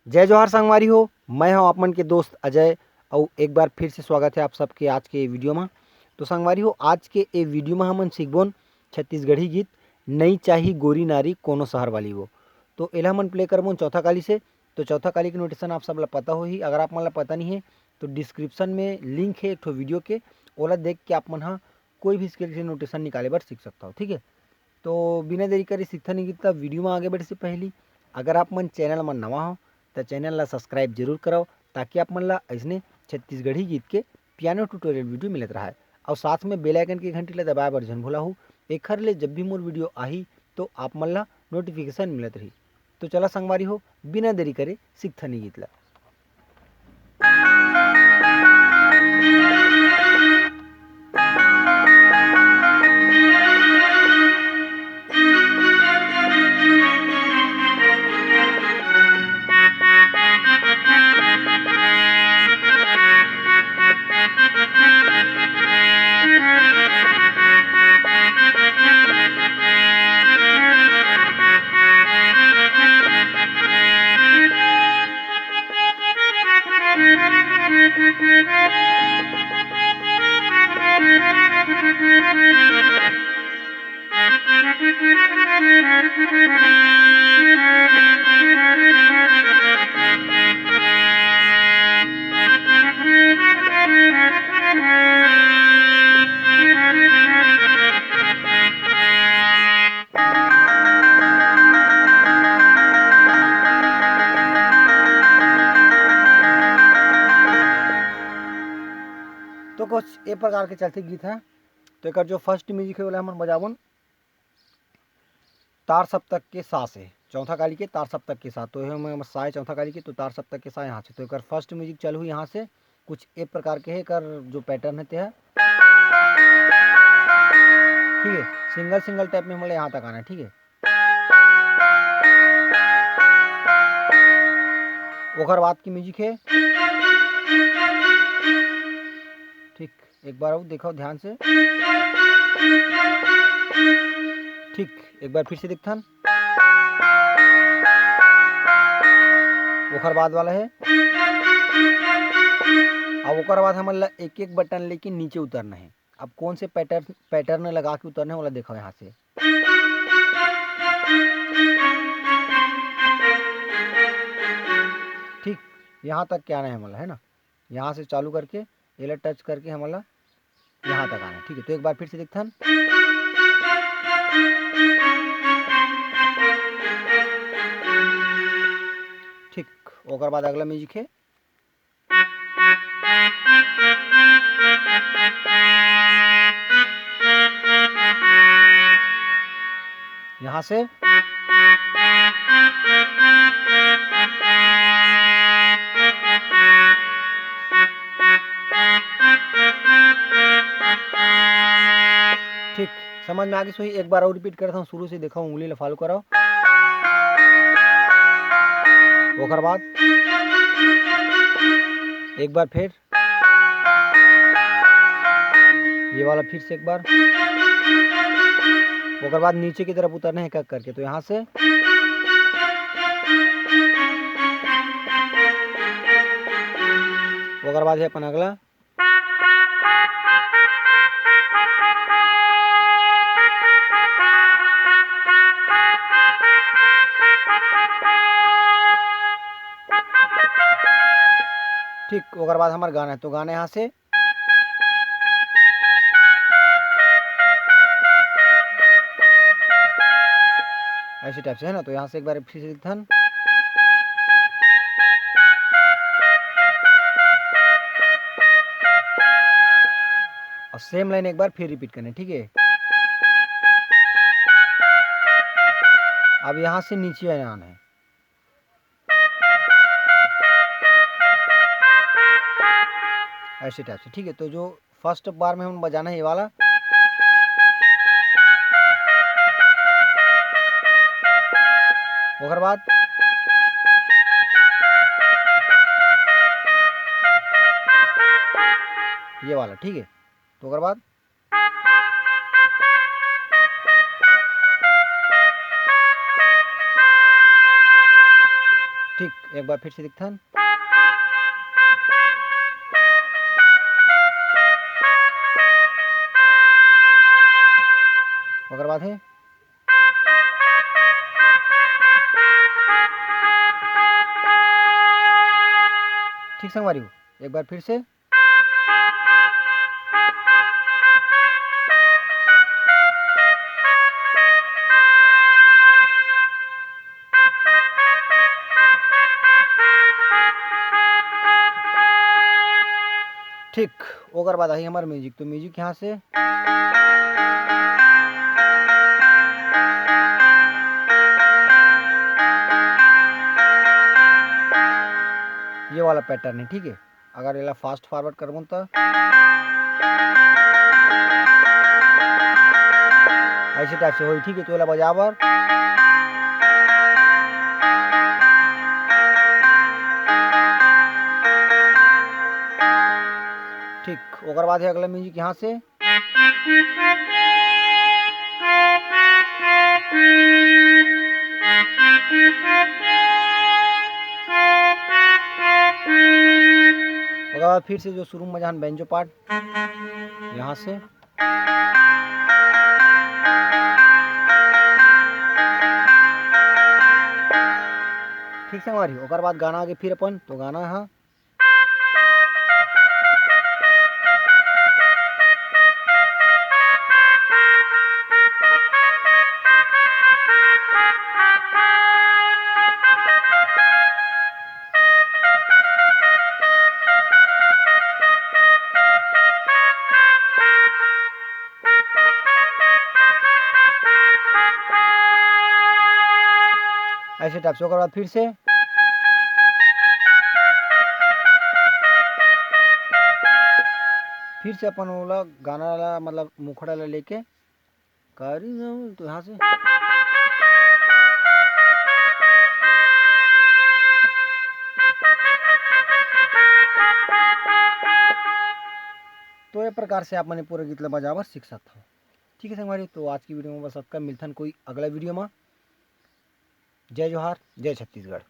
जय जोहार संगवारी हो। मैं हूं आप मन के दोस्त अजय और एक बार फिर से स्वागत है आप सबके आज के वीडियो में। तो संगवारी हो, आज के ए वीडियो में हमन सीखबोन छत्तीसगढ़ी गीत नई चाही गोरी नारी कोनो शहर वाली वो। तो एला हमन प्ले करबोन चौथा काली से। तो चौथा काली के नोटेशन आप सब ला पता हो ही। अगर आप मन ला पता नहीं है तो डिस्क्रिप्शन में लिंक है एक ठो वीडियो के, ओला देख के आप मन हा कोई भी स्केल से नोटेशन निकाले बर सीख सकता हो। ठीक है, तो बिना देरी करे सीखता नहीं गीत वीडियो में आगे बढ़े से पहले अगर आप मन चैनल में नवा हो तो चैनल ला सब्सक्राइब जरूर करो, ताकि आप मन ला ऐसने छत्तीसगढ़ी गीत के पियानो ट्यूटोरियल वीडियो मिलत रहा है। और साथ में बेल आइकन की घंटी ला दबाए बर झन भूला हूँ, एखर ले जब भी मोर वीडियो आही तो आप मन ला नोटिफिकेशन मिलत रही। तो चला संगवारी हो, बिना देरी करे सीखता नहीं गीत ला। तो कुछ ए प्रकार के चलते गीत है। तो एक जो फर्स्ट म्यूजिक है वो हम बजावन तार सप्तक के सा से। चौथा काली के तार सप्तक के साथ, तो हम सा है चौथा काली के, तो तार सप्तक के सा यहाँ से। तो एक फर्स्ट म्यूजिक चालू यहाँ से कुछ ए प्रकार के है। एक जो पैटर्न है ठीक है, सिंगल सिंगल टाइप में हमारे यहाँ तक आना है। ठीक है, ओकर बाद की म्यूजिक है ठीक। एक बार देखो ध्यान से, ठीक एक बार फिर से दिखथन। ओकर बाद वाला है, अब ओकर बाद हमन ला एक एक बटन लेके नीचे उतरना है। अब कौन से पैटर्न लगा के उतरना है वाला देखो यहाँ से। ठीक, यहाँ तक क्या आना है हमारा, है ना। यहाँ से चालू करके एला टच करके हमारा यहाँ तक आना है। ठीक है, तो एक बार फिर से दिखथन। ठीक, ओकर बाद अगला म्यूजिक है यहाँ से ठीक, समझ में आगे सही। एक बार और रिपीट करता हूँ शुरू से, देखो उंगली ला फॉलो करो। ओकर बाद एक बार फिर ये वाला फिर से एक बार, ओकर बाद नीचे की तरफ उतरना है एक करके। तो यहाँ से ओकर बाद है अपन अगला ठीक। ओकर बाद हमारा गाना है, तो गाना यहाँ से ऐसे टाइप से, है ना। तो यहाँ से एक बार फिर से दिखथन। और सेम लाइन एक बार फिर रिपीट करना है। ठीक है, अब यहाँ से नीचे आना है ऐसे टाइप से। ठीक है, तो जो फर्स्ट बार में हम बजाना है ये वाला, ओकर बाद ये वाला। ठीक है, तो ओकर बाद ठीक, एक बार फिर से दिखथन। ओकर बाद है ठीक संगवारी हो, एक बार फिर से। ठीक, ओकर बाद आई हमार म्यूजिक। तो म्यूजिक यहाँ से ये वाला पैटर्न है, ठीक है। अगर ये फास्ट फॉरवर्ड करबो तो ऐसे टाइप से हो, ठीक है। तो ये बजाबर ठीक, ओकर बाद है अगला म्यूजिक यहाँ से। ओकर बाद फिर से जो शुरू में जहाँ बेंजो पार्ट यहाँ से ठीक से हमारी। ओकर बाद गाना आगे फिर अपन तो गाना है ऐसे टाइप से। ओकर बाद फिर से अपन वाला गाना वाला मतलब मुखड़ा ला लेके करी तो यहाँ से तो ये प्रकार से आप मैंने पूरे गीत ला बजावर सीख सकते हो, ठीक है संगवारी। तो आज की वीडियो में बस सबका मिलथन कोई अगला वीडियो में। जय जोहार, जय छत्तीसगढ़।